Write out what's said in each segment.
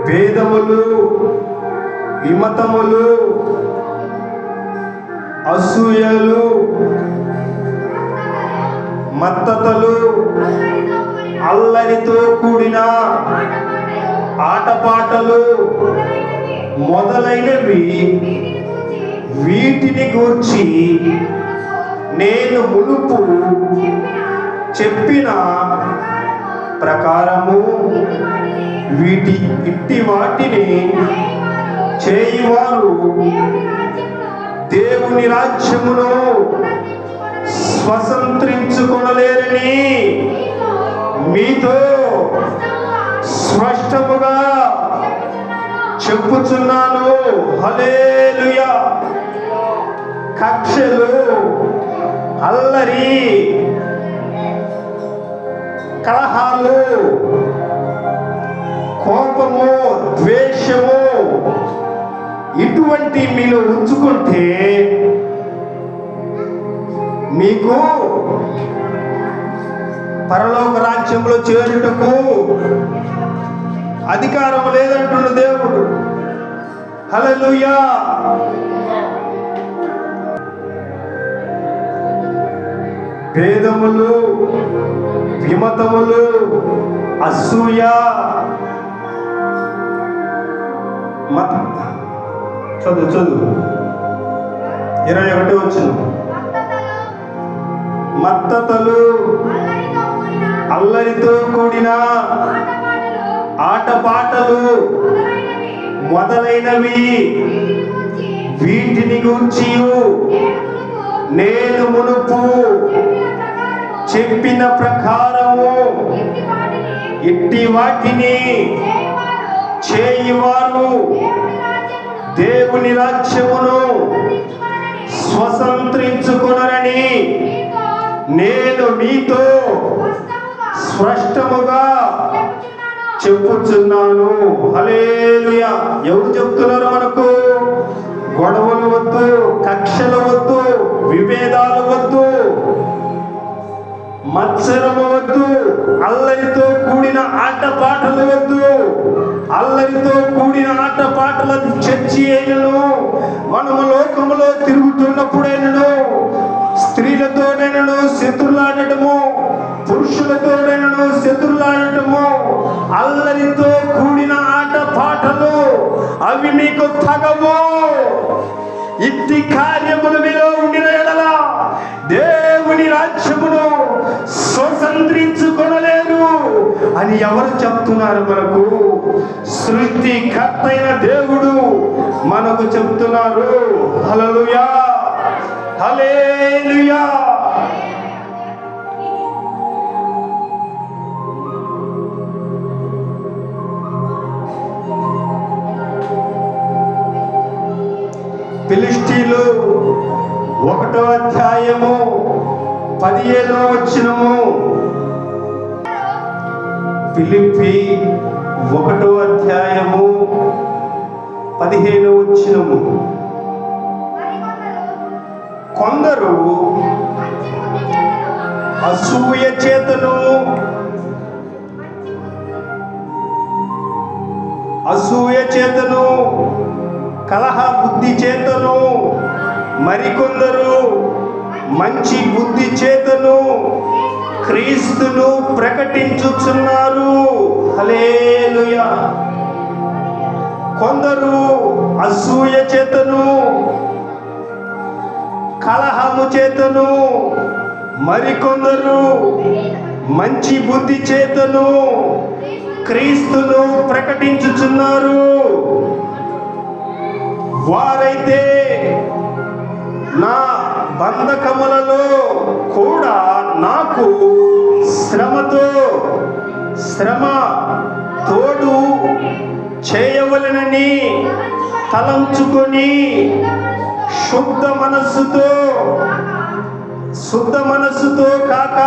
భేదములు, విమతములు, అసూయలు, మత్తతలు, అల్లరితో కూడిన ఆటపాటలు మొదలైనవి వీటిని గూర్చి నేను మునుపు చెప్పిన ప్రకారము ఇట్టి వాటిని చేయువారు దేవుని రాజ్యమును స్వతంత్రించుకొనలేరని మీతో స్పష్టముగా చెప్పుచున్నాను. హల్లెలూయా. కక్షలు, అల్లరి, కలహాలు, కోపము, ద్వేషము ఇటువంటి మీలో ఉంచుకుంటే మీకు పరలోక రాజ్యంలో చేరుటకు అధికారం లేదంటున్న దేవుడు. హల్లెలూయా. భేదములు, విమతములు, అసూయ, చదువు 21 వచ్చిన మత్తతలు, అల్లరితో కూడిన ఆటపాటలు మొదలైనవి వీటిని గూర్చి నేను మునుపు చెప్పిన ప్రకారము ఇట్టి వాటిని చేయువారు దేవుని రాజ్యమును స్వతంత్రించుకొనరని నేను మీతో స్పష్టముగా చెప్పుచున్నాను. హల్లెలూయా. ఎవరు చెప్తున్నారు మనకు? గొడవలు వద్దు, కక్షలు వద్దు, విభేదాలు వద్దు, మత్సరము వద్దు, అల్లరితో కూడిన ఆటపాటలు వద్దు. అల్లరితో కూడిన ఆటపాటల చర్చి అయినను, మనము లోకములో తిరుగుతున్నప్పుడైనను, స్త్రీలతోనైనను శత్రులాడటము, పురుషులతోనైనను శత్రులాడటము, అల్లరితో కూడిన ఆటపాటలు అవి మీకు తగవు. ఇట్టి కార్యములు మీలో ఉండిన ఎడల దేవుని రాజ్యమును స్వతంత్రించుకొనలేరు అని ఎవరు చెప్తున్నారు? మనకు సృష్టికర్త అయిన దేవుడు మనకు చెప్తున్నారు. హల్లెలూయా, హల్లెలూయా. ఫిలిష్తీయులు 1వ అధ్యాయము 17వ వచనము. ఫిలిప్పీ 1వ అధ్యాయము 15వ వచనము. కొందరు అసూయ చేతను కలహ బుద్ధి చేతను, మరికొందరు మంచి బుద్ధి చేతను క్రీస్తును ప్రకటించుచున్నారు. హల్లెలూయా. కొందరు అసూయ చేతను, కలహము చేతను, మరికొందరు మంచి బుద్ధి చేతను క్రీస్తును ప్రకటించుచున్నారు. వారైతే నా బంధకములలో కూడా నాకు శ్రమ తోడు చేయవలెనని తలంచుకొని శుద్ధ మనస్సుతో కాక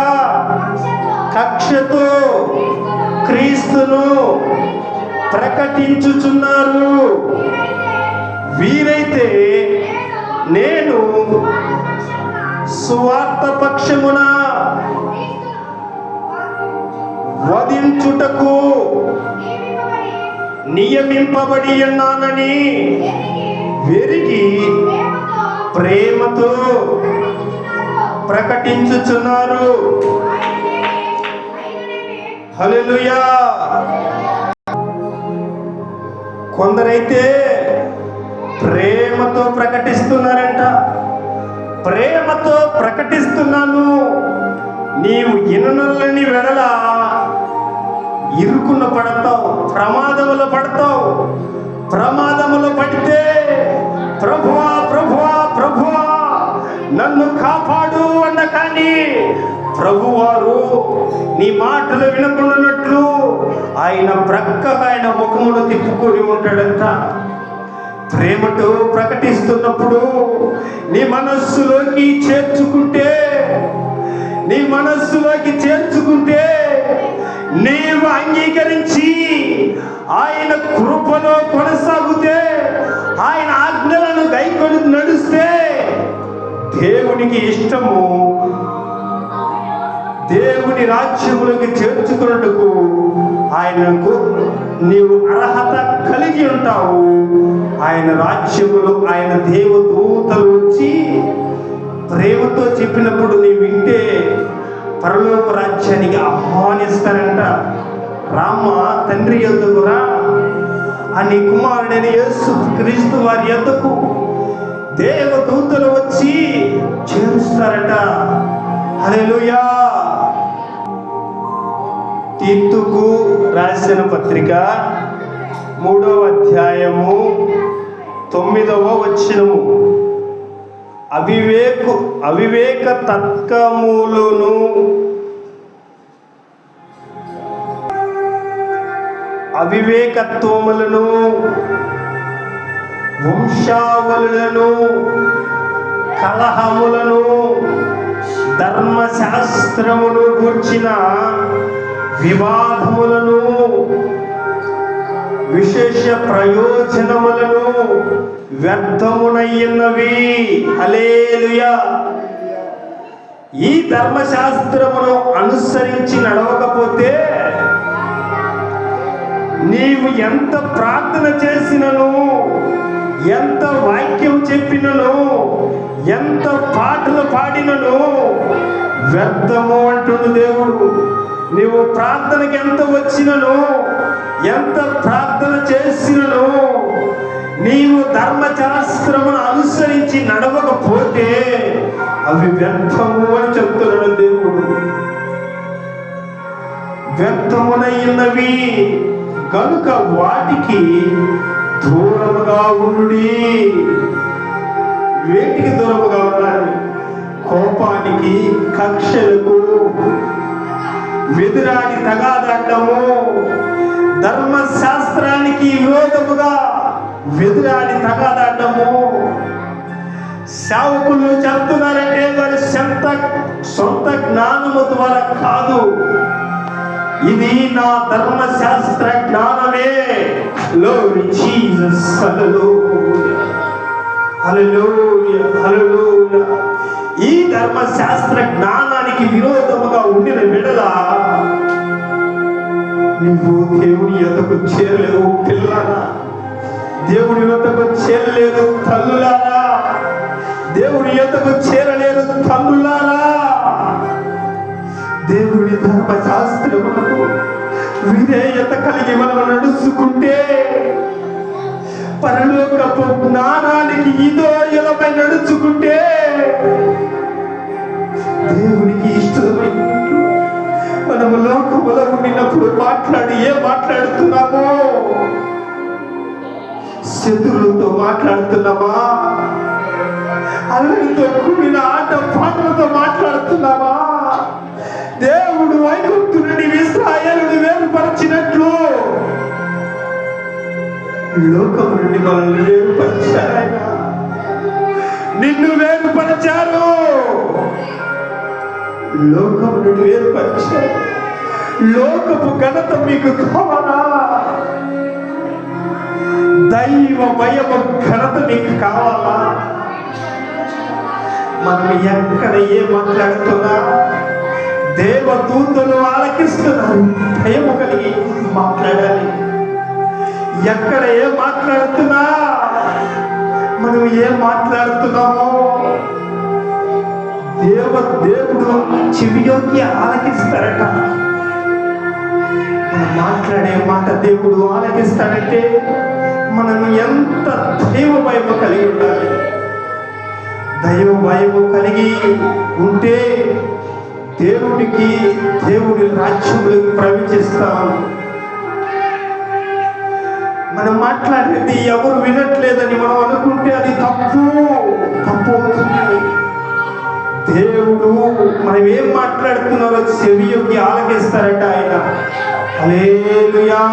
కక్షతో క్రీస్తును ప్రకటించుచున్నారు. వీరైతే నేను సువార్త పక్షమున వధించుటకు నియమింపబడి ఉన్నానని వెరిగి ప్రేమతో ప్రకటించుచున్నారు. హల్లెలూయా. కొందరైతే ప్రేమతో ప్రకటిస్తున్నారంట. ప్రేమతో ప్రకటిస్తున్నాను, నీవు ఇననొల్లని వెడల ఇరుకున పడతావు, ప్రమాదములో పడతావు. ప్రమాదములో పడితే ప్రభువా ప్రభువా ప్రభువా నన్ను కాపాడు అన్న కానీ ప్రభువారు నీ మాటలు వినకున్నట్లు ఆయన ప్రక్కగా ఆయన ముఖమును తిప్పుకొని ఉంటాడంట. ప్రేమతో ప్రకటిస్తున్నప్పుడు నీ మనస్సులోకి చేర్చుకుంటే నీవు అంగీకరించి ఆయన కృపలో కొనసాగితే, ఆయన ఆజ్ఞలను గైకొని నడుస్తే దేవునికి ఇష్టము, దేవుని రాజ్యములోకి చేర్చుకున్నట్టుకు ఆయనకు నీవు అర్హత కలిగి ఉంటావు. ఆయన రాజ్యములో ఆయన దేవదూతలు వచ్చి ప్రేమతో చెప్పినప్పుడు నీవు వింటే పరలోక రాజ్యానికి ఆహ్వానిస్తారంట. రామ తండ్రి యొద్దకు రా అని కుమారుడైన యేసు క్రీస్తు వారి యొద్దకు దేవదూతలు వచ్చి చేరుస్తారట. హల్లెలూయా. తీతుకు రాసిన పత్రిక 3వ అధ్యాయము 9వ వచనము. అవివేక తర్కములను అవివేకత్వములను వంశావళులను కలహములను ధర్మశాస్త్రమును గూర్చిన వివాదములను విశేష ప్రయోజనములను వ్యర్థమునయ్యున్నవి. హల్లెలూయా. ఈ ధర్మశాస్త్రమును అనుసరించి నడవకపోతే నీవు ఎంత ప్రార్థన చేసినను, ఎంత వాక్యం చెప్పినను, ఎంత పాటలు పాడినను వ్యర్థము అంటుడు దేవుడు. నీవు ప్రార్థనకి ఎంత వచ్చినను, ఎంత ప్రార్థన చేసినను, నీవు ధర్మశాస్త్రమును అనుసరించి నడవకపోతే అవి వ్యర్థము అని చెప్తున్నాడు దేవుడు. వ్యర్థమునైనవి కనుక వాటికి దూరముగా ఉండుడి. వేటికి దూరముగా ఉండాలి? కోపానికి, కక్షలకు, వెదురాడి తగాదాటము, ధర్మశాస్త్రానికి విరోధముగా వెదురాడి తగాదాటము. సేవకులు చెప్తున్నారంటే వారి సొంత జ్ఞానము ద్వారా కాదు, ఇది నా ధర్మశాస్త్ర జ్ఞానమే. Glory Jesus. Hallelujah. Hallelujah. Hallelujah. ఈ ధర్మశాస్త్ర జ్ఞానానికి విరోధముగా ఉండిన వెడల నీవు దేవుని యొద్దకు చేరలేవు పిల్లలారా. దేవుని యొద్దకు చేరలేరు తల్లులారా. దేవుని యొద్దకు చేరలేరు తల్లులారా. దేవుని ధర్మశాస్త్రములకు విధేయత కలిగి మనం నడుచుకుంటే, పరలోకపు జ్ఞానానికి ఇదోయలపై నడుచుకుంటే దేవునికి ఇష్టమైన మనము లోకములో ఉండినప్పుడు ఏం మాట్లాడుతున్నామో, శత్రులతో మాట్లాడుతున్నామా, అల్లరితో కూడిన ఆట పాటలతో మాట్లాడుతున్నామా? దేవుడు ఐగుప్తు నుండి ఇశ్రాయేలును వేరుపరిచినట్లు లోకము నుండి మనల్ని వేరుపరిచారు. నిన్ను వేరుపరిచారు, లోకము నుండి వేరుపరిచారు. లోకపు ఘనత మీకు కావాలా? దైవ భయము ఘనత మీకు కావాలా? మనం ఎక్కడ ఏం మాట్లాడుతున్నా దేవదూతలు ఆలకిస్తున్నారు. భయము కలిగి మాట్లాడాలి. ఎక్కడ ఏం మాట్లాడుతున్నా, మనం ఏం మాట్లాడుతున్నామో దేవుడు చెవియోకి ఆలకిస్తారట. మనం మాట్లాడే మాట దేవుడు ఆలకిస్తాడంటే మనం ఎంత దైవ భయము కలిగి ఉండాలి. దైవ భయము కలిగి ఉంటే దేవుడి రాజ్యములకు ప్రవేశిస్తాం. మనం మాట్లాడేది ఎవరు వినట్లేదని మనం అనుకుంటే అది తప్పు అవుతుంది. దేవుడు మనం ఏం మాట్లాడుతున్నారో చెవి యొక్కి ఆలకిస్తారట ఆయన. హల్లెలూయా.